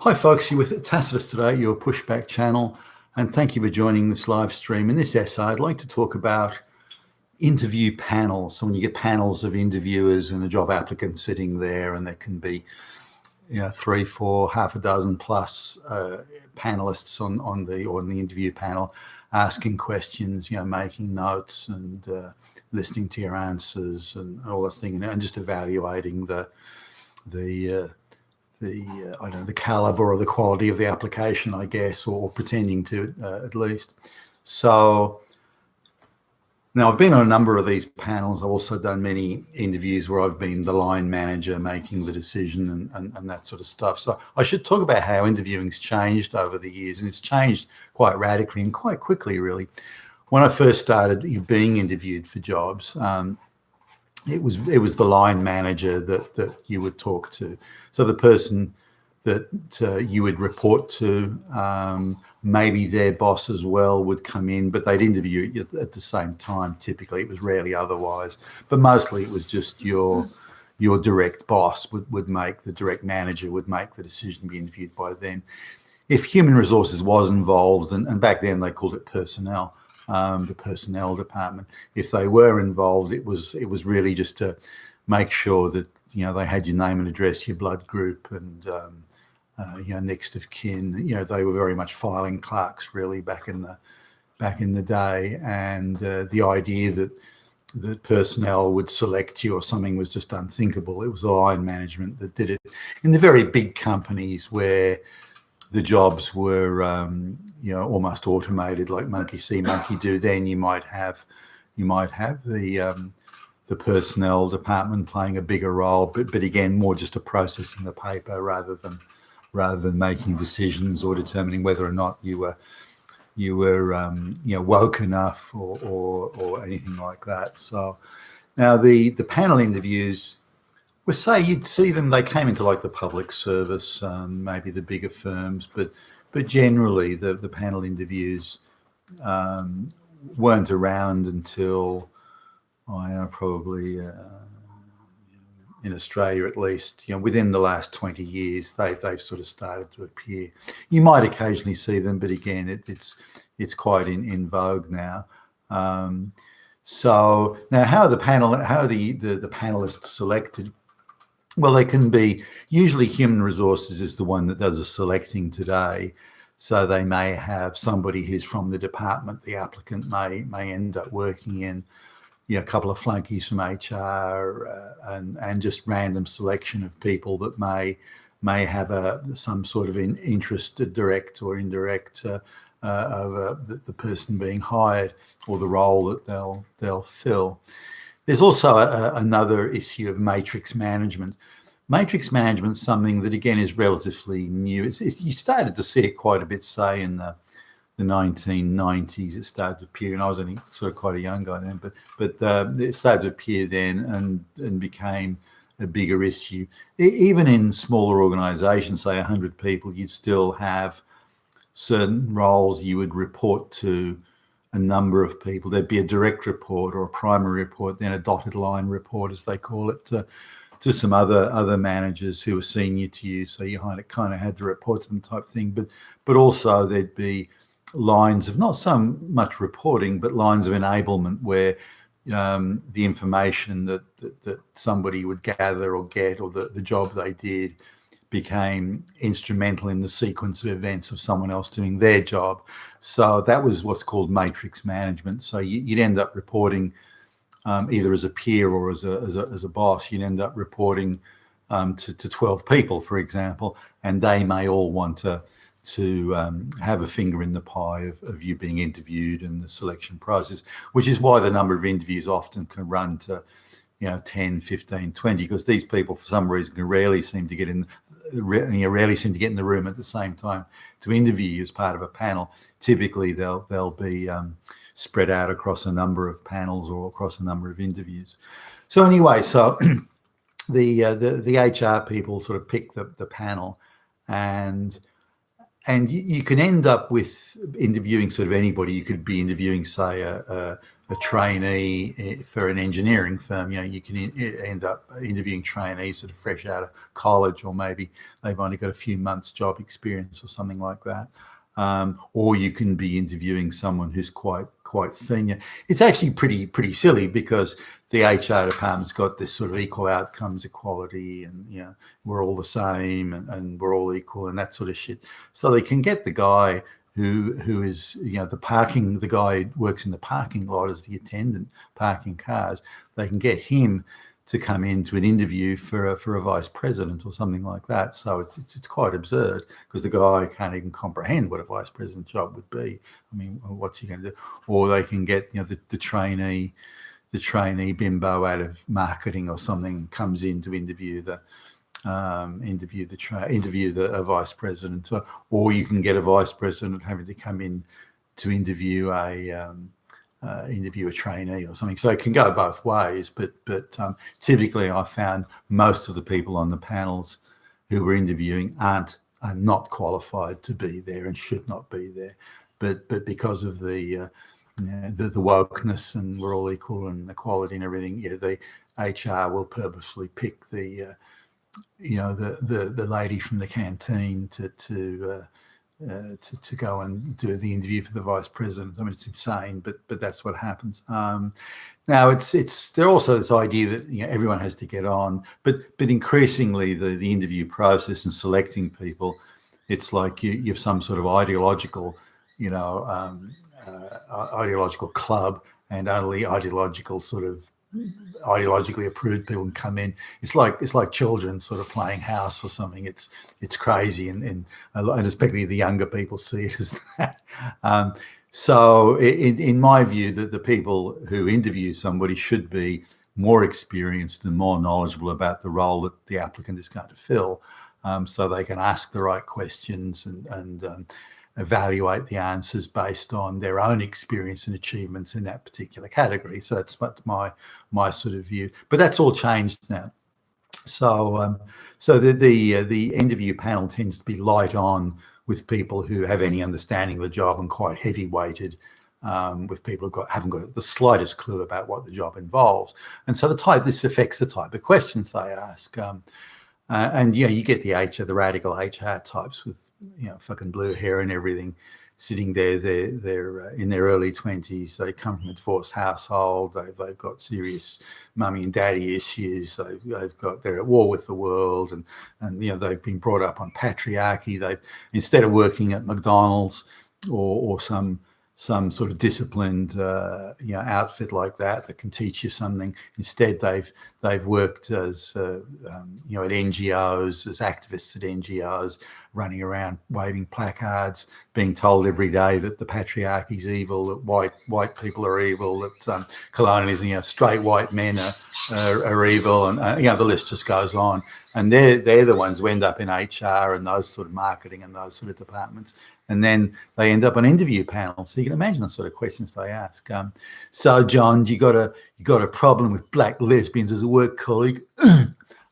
Hi folks, you're with Tacitus today, your pushback channel, and thank you for joining this live stream. In this essay, I'd like to talk about interview panels. So when you get panels of interviewers and a job applicant sitting there, and there can be, 3, 4, half a dozen plus panelists on the interview panel, asking questions, making notes and listening to your answers and all this thing, and just evaluating the caliber or the quality of the application, I guess, or pretending to at least. So now I've been on a number of these panels. I've also done many interviews where I've been the line manager making the decision and that sort of stuff. So I should talk about how interviewing's changed over the years, and it's changed quite radically and quite quickly, really. When I first started being interviewed for jobs, it was the line manager that you would talk to. So the person that you would report to, maybe their boss as well would come in, but they'd interview you at the same time. Typically, it was rarely otherwise, but mostly it was just your direct boss would make, the direct manager would make the decision to be interviewed by them. If human resources was involved, and back then they called it personnel, the personnel department, if they were involved, it was really just to make sure that they had your name and address, your blood group, and next of kin. They were very much filing clerks really back in the day, and the idea that personnel would select you or something was just unthinkable. It was the line management that did it. In the very big companies where the jobs were almost automated, like monkey see, monkey do, then you might have the personnel department playing a bigger role, but again, more just a processing the paper rather than making decisions or determining whether or not you were woke enough or anything like that. So now the panel interviews, well, say you'd see them, they came into like the public service, maybe the bigger firms, but generally the panel interviews weren't around until probably in Australia at least, within the last 20 years, they've sort of started to appear. You might occasionally see them, but again, it's quite in vogue now. So now, how are the panelists selected? Well, they can be, usually human resources is the one that does the selecting today. So they may have somebody who's from the department the applicant may end up working in, a couple of flunkies from HR, and just random selection of people that may have some sort of interest, direct or indirect, of the person being hired or the role that they'll fill. There's also another issue of matrix management. Matrix management is something that, again, is relatively new. You started to see it quite a bit, say, in the 1990s. It started to appear, and I was only sort of quite a young guy then, but it started to appear then and became a bigger issue. Even in smaller organisations, say 100 people, you'd still have certain roles you would report to a number of people. There'd be a direct report or a primary report, then a dotted line report, as they call it, to some other managers who were senior to you. So you kind of had to report to them type thing. But also there'd be lines of not so much reporting, but lines of enablement where the information that somebody would gather or get, or the job they did, became instrumental in the sequence of events of someone else doing their job. So that was what's called matrix management. So you'd end up reporting either as a peer or as a boss. You'd end up reporting to 12 people, for example, and they may all want to have a finger in the pie of you being interviewed and the selection process, which is why the number of interviews often can run to 10, 15, 20, because these people for some reason rarely seem to get in the room at the same time to interview you as part of a panel. Typically they'll be spread out across a number of panels or across a number of interviews. So anyway, so the HR people sort of pick the panel, and and you can end up with interviewing sort of anybody. You could be interviewing, say, a trainee for an engineering firm. You can end up interviewing trainees that are fresh out of college, or maybe they've only got a few months job experience or something like that. Or you can be interviewing someone who's quite senior. It's actually pretty silly, because the HR department's got this sort of equal outcomes equality, and we're all the same, and we're all equal, and that sort of shit. So they can get the guy who is the guy who works in the parking lot as the attendant parking cars. They can get him to come into an interview for a vice president or something like that. So it's quite absurd, because the guy can't even comprehend what a vice president job would be. I mean, what's he going to do? Or they can get the trainee bimbo out of marketing or something, comes in to interview a vice president, or you can get a vice president having to come in to interview a trainee or something. So it can go both ways, but typically I found most of the people on the panels who were interviewing are not qualified to be there and should not be there, but because of the wokeness and we're all equal and equality and everything, the HR will purposely pick the lady from the canteen to go and do the interview for the vice president. I mean, it's insane, but that's what happens. Now it's there also this idea that everyone has to get on, but increasingly the interview process and selecting people, it's like you have some sort of ideological club, and only ideologically approved people can come in. It's like children sort of playing house or something. It's crazy, and especially the younger people see it as that. So in my view, the people who interview somebody should be more experienced and more knowledgeable about the role that the applicant is going to fill, so they can ask the right questions and evaluate the answers based on their own experience and achievements in that particular category. So that's my sort of view. But that's all changed now. So the interview panel tends to be light on with people who have any understanding of the job, and quite heavy weighted with people who haven't got the slightest clue about what the job involves. And so this affects the type of questions they ask. And you get the radical HR types with fucking blue hair and everything, sitting there. They're in their early 20s. They come from a divorced household. They've got serious mummy and daddy issues. They're at war with the world, and they've been brought up on patriarchy. Instead of working at McDonald's or some sort of disciplined outfit like that can teach you something. Instead, they've worked as at NGOs, as activists at NGOs, running around waving placards, being told every day that the patriarchy is evil, that white people are evil, that colonialism, straight white men are evil, and the list just goes on. And they're the ones who end up in HR and those sort of marketing and those sort of departments. And then they end up on interview panels. So you can imagine the sort of questions they ask. So, John, you got a problem with black lesbians as a work colleague?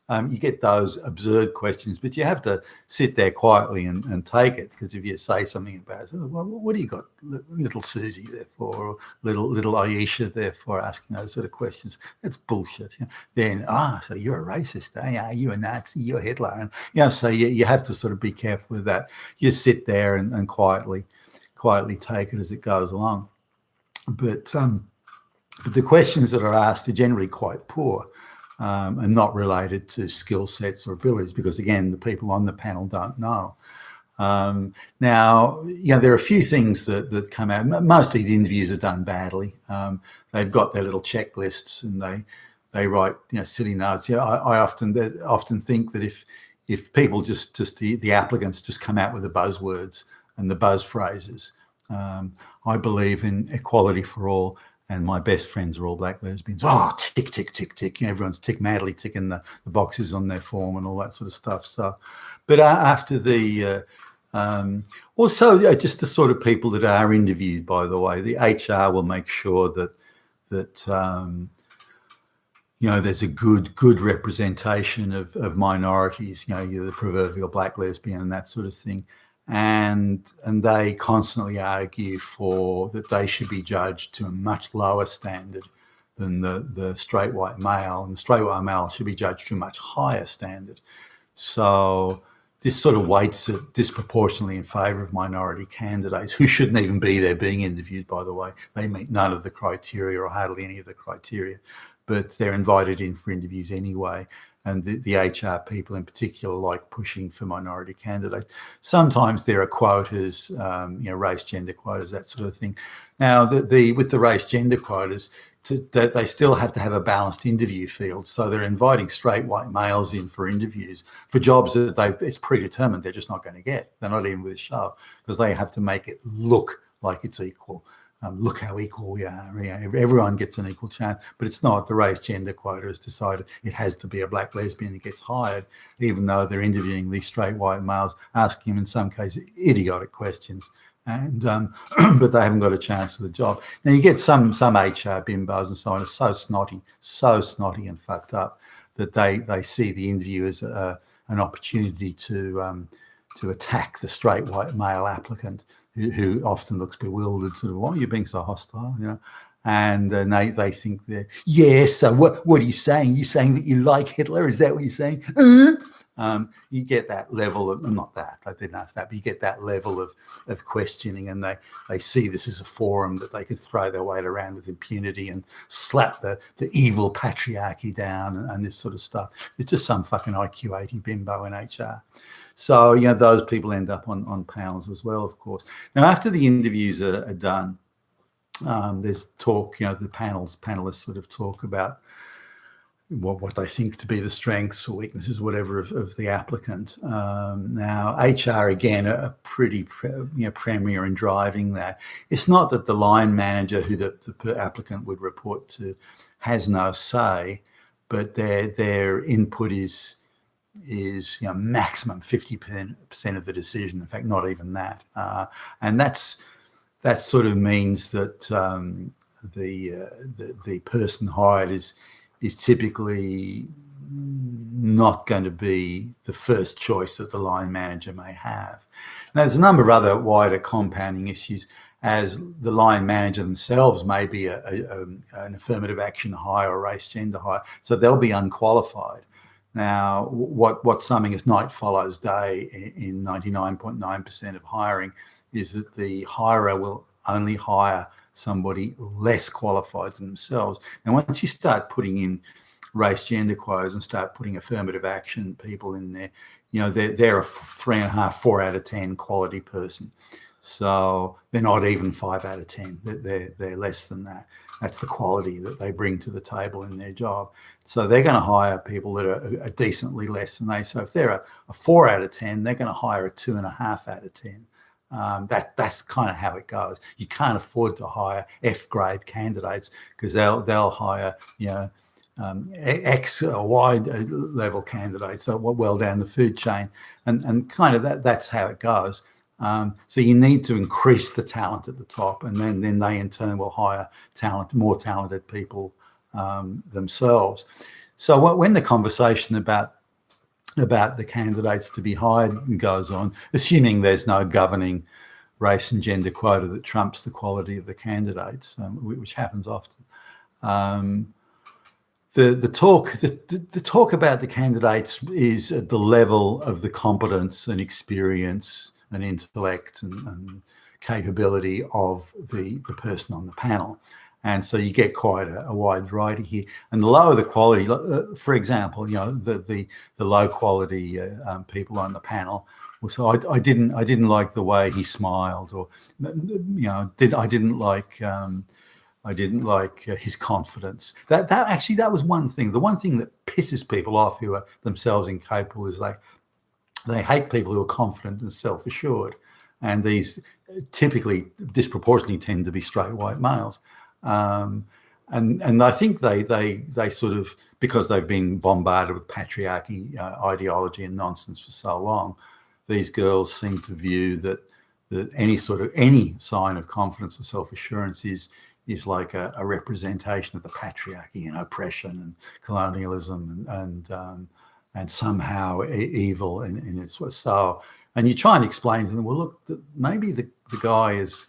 You get those absurd questions, but you have to sit there quietly and take it, because if you say something about it, well, what do you got little Susie there for, or little Aisha there for, asking those sort of questions? That's bullshit. Then, so you're a racist, eh? Yeah, you're a Nazi, you're Hitler. And, so you have to sort of be careful with that. You sit there and quietly take it as it goes along. But the questions that are asked are generally quite poor. And not related to skill sets or abilities, because again, the people on the panel don't know. Now, there are a few things that come out. Mostly the interviews are done badly. They've got their little checklists and they write silly notes. I often think that if people just the applicants just come out with the buzzwords and the buzz phrases. I believe in equality for all, and my best friends are all black lesbians. Oh, tick, tick, tick, tick. Everyone's madly ticking the boxes on their form and all that sort of stuff. So, but after also just the sort of people that are interviewed, by the way, the HR will make sure that there's a good representation of minorities. You're the proverbial black lesbian and that sort of thing. and they constantly argue for that they should be judged to a much lower standard than the straight white male, and the straight white male should be judged to a much higher standard. So this sort of weights it disproportionately in favour of minority candidates who shouldn't even be there being interviewed, by the way. They meet none of the criteria or hardly any of the criteria, but they're invited in for interviews anyway. And the HR people in particular like pushing for minority candidates. Sometimes there are quotas, race, gender quotas, that sort of thing. Now, with the race, gender quotas, that they still have to have a balanced interview field. So they're inviting straight white males in for interviews for jobs that it's predetermined they're just not going to get. They're not even with a show because they have to make it look like it's equal. Look how equal we are. Everyone gets an equal chance, but it's not. The race gender quota has decided it has to be a black lesbian that gets hired, even though they're interviewing these straight white males, asking them in some cases idiotic questions. And but they haven't got a chance for the job. Now you get some HR bimbos and so on are so snotty and fucked up that they see the interview as an opportunity to attack the straight white male applicant who often looks bewildered, sort of, why are you being so hostile, And they think that, so what are you saying? Are you saying that you like Hitler? Is that what you're saying? You get that level of, not that, I didn't ask that, but you get that level of questioning, and they see this as a forum that they could throw their weight around with impunity and slap the evil patriarchy down and this sort of stuff. It's just some fucking IQ 80 bimbo in HR. So, those people end up on panels as well, of course. Now, after the interviews are done, there's talk, the panelists sort of talk about what they think to be the strengths or weaknesses, whatever, of the applicant. Now, HR, again, are pretty premier in driving that. It's not that the line manager who the applicant would report to has no say, but their input is maximum 50% of the decision. In fact, not even that. And that sort of means that the person hired is typically not going to be the first choice that the line manager may have. Now, there's a number of other wider compounding issues, as the line manager themselves may be an affirmative action hire or race gender hire, so they'll be unqualified. Now, what something as night follows day in 99.9% of hiring is that the hirer will only hire somebody less qualified than themselves. And once you start putting in race gender quotas and start putting affirmative action people in there, they're a 3.5, 4 out of 10 quality person. So they're not even 5 out of 10. They're less than that. That's the quality that they bring to the table in their job. So they're going to hire people that are decently less than they. So if they're a 4 out of 10, they're going to hire a 2.5 out of 10. That's kind of how it goes. You can't afford to hire F-grade candidates because they'll hire X or Y level candidates that were well down the food chain, and kind of that's how it goes. So you need to increase the talent at the top, and then they in turn will hire more talented people themselves. So when the conversation about the candidates to be hired goes on, assuming there's no governing race and gender quota that trumps the quality of the candidates, which happens often. The talk about the candidates is at the level of the competence and experience and intellect and capability of the person on the panel. And so you get quite a wide variety here. And the lower the quality, for example, the low quality people on the panel. So I didn't like the way he smiled, or I didn't like his confidence. That was one thing. The one thing that pisses people off who are themselves incapable is they hate people who are confident and self-assured, and these typically disproportionately tend to be straight white males. And I think they sort of, because they've been bombarded with patriarchy ideology and nonsense for so long, these girls seem to view that any sign of confidence or self-assurance is like a representation of the patriarchy and oppression and colonialism and somehow evil in its way. So, and you try and explain to them, well, look, maybe the guy is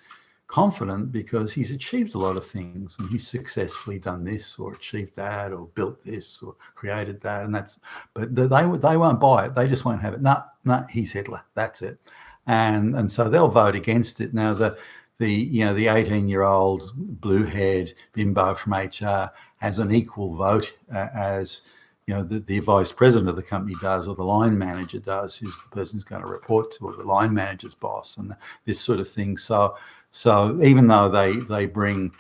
confident because he's achieved a lot of things and he's successfully done this or achieved that or built this or created that, and that's, but they won't buy it. They just won't have it. No, he's Hitler. That's it. And so they'll vote against it. Now the 18-year-old blue-haired bimbo from HR has an equal vote as the vice president of the company does, or the line manager does, who's the person who's going to report to, or the line manager's boss, and this sort of thing. So even though they bring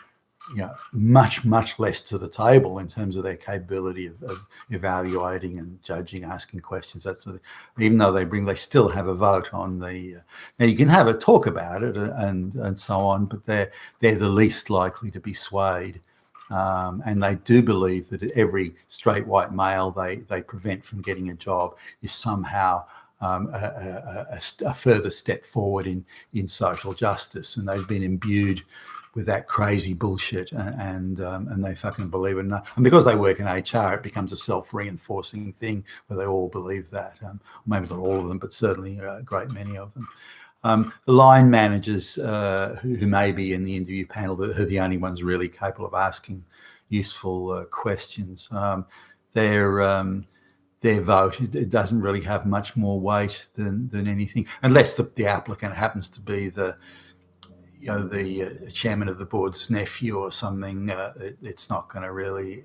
much less to the table in terms of their capability of evaluating and judging, asking questions, that sort of thing, even though they still have a vote on the. Now you can have a talk about it and so on, but they're the least likely to be swayed. And they do believe that every straight white male they prevent from getting a job is somehow a further step forward in social justice, and they've been imbued with that crazy bullshit, and they fucking believe it. And because they work in HR, it becomes a self-reinforcing thing where they all believe that. Maybe not all of them, but certainly a great many of them. The line managers who may be in the interview panel, who are the only ones really capable of asking useful questions, their vote, it doesn't really have much more weight than anything, unless the applicant happens to be the chairman of the board's nephew or something. It's not going to really,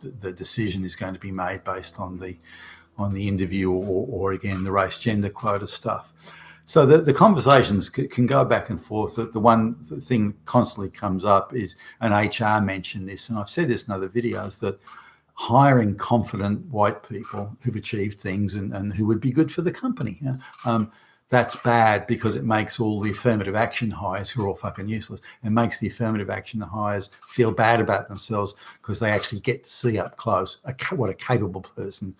the decision is going to be made based on the interview or again the race gender quota stuff. So the conversations can go back and forth. The one thing that constantly comes up is, and HR mentioned this, and I've said this in other videos, that hiring confident white people who've achieved things and who would be good for the company, that's bad because it makes all the affirmative action hires, who are all fucking useless, it makes the affirmative action hires feel bad about themselves because they actually get to see up close what a capable person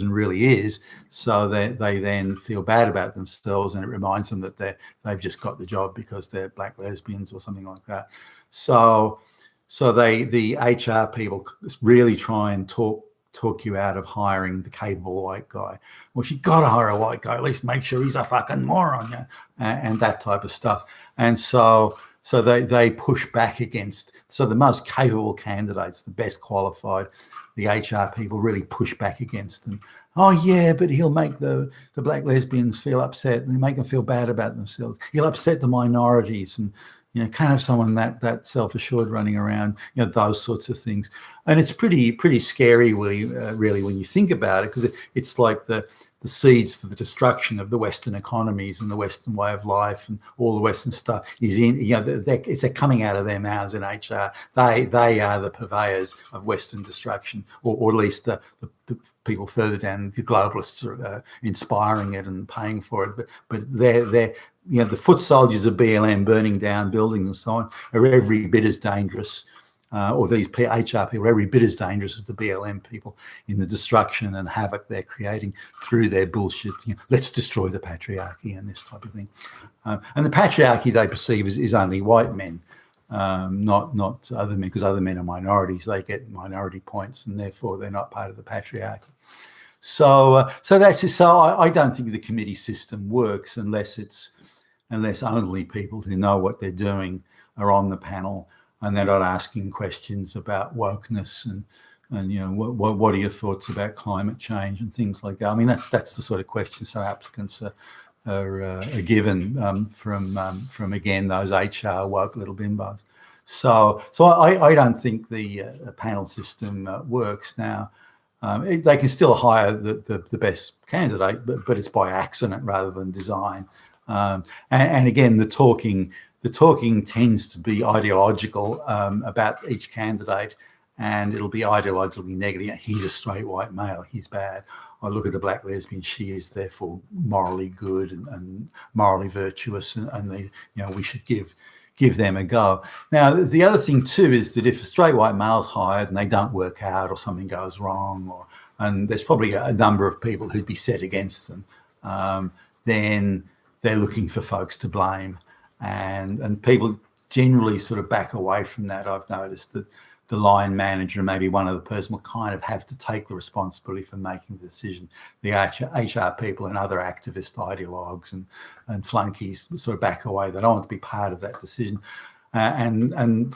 really is. So they then feel bad about themselves, and it reminds them that they've just got the job because they're black lesbians or something like that. So the HR people really try and talk you out of hiring the capable white guy. Well, if you've got to hire a white guy, at least make sure he's a fucking moron, and that type of stuff. And so they push back against. So the most capable candidates, the best qualified, the HR people really push back against them. Oh yeah, but he'll make the black lesbians feel upset, and he'll make them feel bad about themselves. He'll upset the minorities, and can't have someone that self-assured running around, those sorts of things. And it's pretty scary, really, when you think about it, because it's like the seeds for the destruction of the Western economies and the Western way of life and all the Western stuff is they're coming out of their mouths in HR. They are the purveyors of Western destruction, or at least the people further down, the globalists are inspiring it and paying for it. But they're the foot soldiers of BLM burning down buildings and so on are every bit as dangerous, or these HR people are every bit as dangerous as the BLM people in the destruction and havoc they're creating through their bullshit. Let's destroy the patriarchy and this type of thing. And the patriarchy they perceive is only white men, not other men, because other men are minorities. They get minority points, and therefore they're not part of the patriarchy. So that's it. So I don't think the committee system works unless only people who know what they're doing are on the panel, and they're not asking questions about wokeness and what are your thoughts about climate change and things like that. I mean, that's the sort of questions so applicants are given from again those HR woke little bimbos. So I don't think the panel system works now. They can still hire the best candidate, but it's by accident rather than design. And again, the talking tends to be ideological about each candidate, and it'll be ideologically negative. He's a straight white male, he's bad. I look at the black lesbian, she is therefore morally good and morally virtuous, and we should give them a go. Now, the other thing too is that if a straight white male's hired and they don't work out or something goes wrong, and there's probably a number of people who'd be set against them, then they're looking for folks to blame, and people generally sort of back away from that. I've noticed the line manager and maybe one other person will kind of have to take the responsibility for making the decision. The HR people and other activist ideologues and flunkies sort of back away. They don't want to be part of that decision. And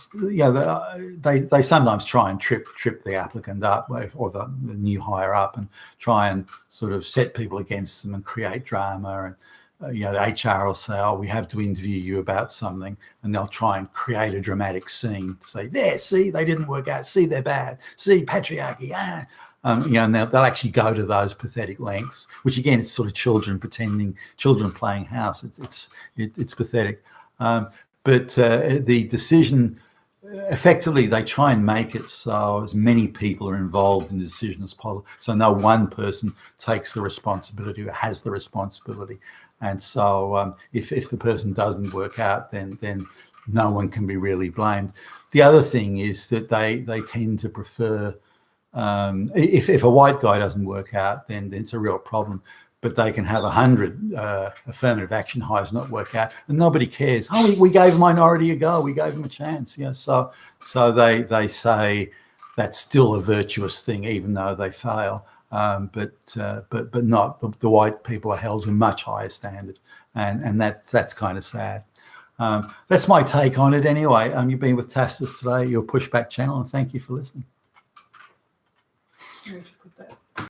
they sometimes try and trip the applicant up or the new hire up and try and sort of set people against them and create drama. And the HR will say, "Oh, we have to interview you about something," and they'll try and create a dramatic scene. Say, "There, see, they didn't work out. See, they're bad. See, patriarchy." And they'll actually go to those pathetic lengths. Which again, it's sort of children playing house. It's pathetic. But the decision, effectively, they try and make it so as many people are involved in the decision as possible. So no one person takes the responsibility or has the responsibility. And so if the person doesn't work out, then no one can be really blamed. The other thing is that they tend to prefer, if a white guy doesn't work out, then it's a real problem. But they can have 100 affirmative action hires not work out, and nobody cares. Oh, we gave a minority a go. We gave them a chance. So they say that's still a virtuous thing, even though they fail. But not the white people are held to a much higher standard, and that's kind of sad. That's my take on it anyway. You've been with Tastus today, your pushback channel, and thank you for listening.